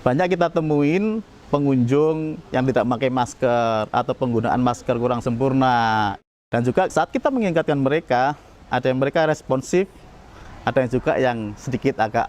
banyak kita temuin pengunjung yang tidak pakai masker atau penggunaan masker kurang sempurna. Dan juga saat kita mengingatkan mereka, ada yang mereka responsif, ada yang juga yang sedikit agak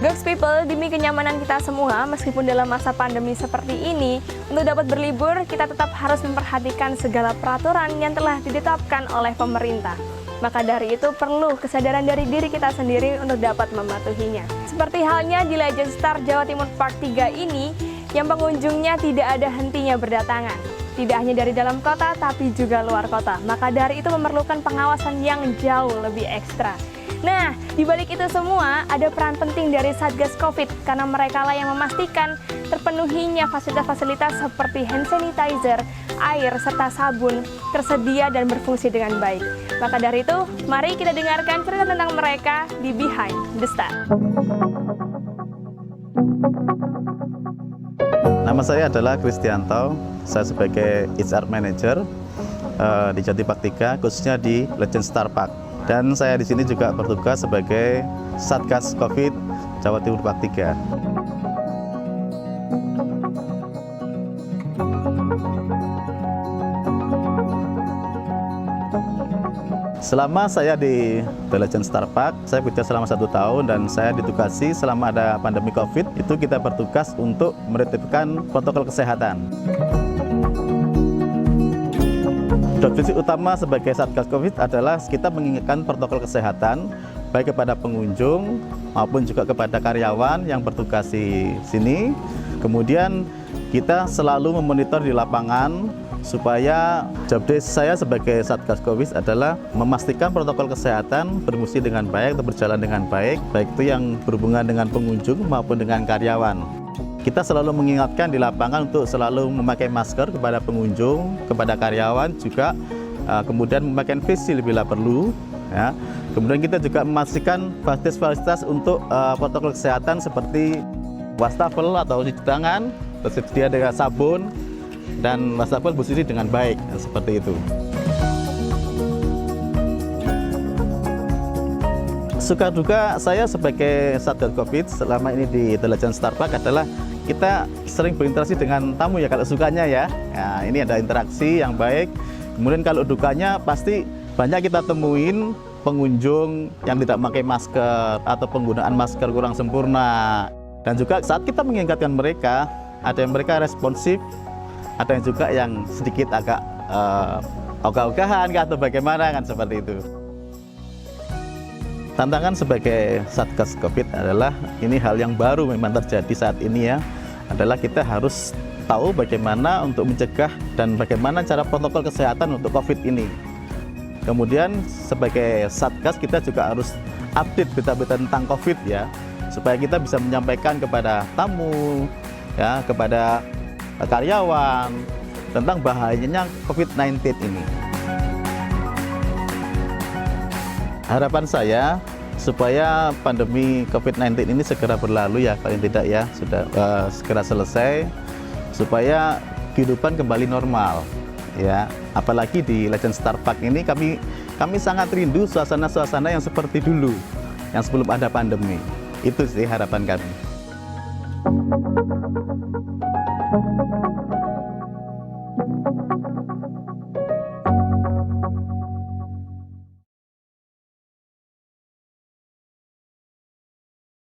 Goks People, demi kenyamanan kita semua, meskipun dalam masa pandemi seperti ini, untuk dapat berlibur, kita tetap harus memperhatikan segala peraturan yang telah ditetapkan oleh pemerintah. Maka dari itu perlu kesadaran dari diri kita sendiri untuk dapat mematuhinya. Seperti halnya di Legend Star Jawa Timur Park 3 ini, yang pengunjungnya tidak ada hentinya berdatangan. Tidak hanya dari dalam kota, tapi juga luar kota. Maka dari itu memerlukan pengawasan yang jauh lebih ekstra. Nah, di balik itu semua ada peran penting dari Satgas Covid karena mereka lah yang memastikan terpenuhinya fasilitas-fasilitas seperti hand sanitizer, air, serta sabun tersedia dan berfungsi dengan baik. Maka dari itu, mari kita dengarkan cerita tentang mereka di Behind the Star. Nama saya adalah Kristianto, saya sebagai HR Manager di Jati Park 3, khususnya di Legend Star Park. Dan saya di sini juga bertugas sebagai Satgas Covid Jawa Timur Park 3. Selama saya di The Legend Star Park, saya bekerja selama 1 tahun dan saya ditugasi selama ada pandemi Covid, itu kita bertugas untuk menertibkan protokol kesehatan. Fungsi utama sebagai Satgas Covid adalah kita mengingatkan protokol kesehatan baik kepada pengunjung maupun juga kepada karyawan yang bertugas di sini. Kemudian kita selalu memonitor di lapangan supaya job desk saya sebagai Satgas Covid adalah memastikan protokol kesehatan berfungsi dengan baik atau berjalan dengan baik, baik itu yang berhubungan dengan pengunjung maupun dengan karyawan. Kita selalu mengingatkan di lapangan untuk selalu memakai masker kepada pengunjung, kepada karyawan juga, kemudian memakai face shield bila perlu. Ya. Kemudian kita juga memastikan fasilitas-fasilitas untuk protokol kesehatan seperti wastafel atau cuci tangan, tersedia dengan sabun, dan wastafel bersih dengan baik, seperti itu. Suka duka saya sebagai Satgas Covid selama ini di The Legend Star Park adalah kita sering berinteraksi dengan tamu ya, kalau sukanya ya. Nah, ini ada interaksi yang baik. Kemudian kalau dukanya pasti banyak kita temuin pengunjung yang tidak pakai masker atau penggunaan masker kurang sempurna. Dan juga saat kita mengingatkan mereka, ada yang mereka responsif, ada yang juga yang sedikit agak ogah-ogahan atau bagaimana kan, seperti itu. Tantangan sebagai Satgas Covid adalah ini hal yang baru memang terjadi saat ini ya, adalah kita harus tahu bagaimana untuk mencegah dan bagaimana cara protokol kesehatan untuk Covid ini. Kemudian sebagai Satgas kita juga harus update berita-berita tentang Covid ya, supaya kita bisa menyampaikan kepada tamu ya, kepada karyawan tentang bahayanya COVID-19 ini. Harapan saya supaya pandemi COVID-19 ini segera berlalu ya, paling tidak ya, sudah segera selesai, supaya kehidupan kembali normal ya. Apalagi di Legend Star Park ini kami sangat rindu suasana-suasana yang seperti dulu, yang sebelum ada pandemi. Itu sih harapan kami.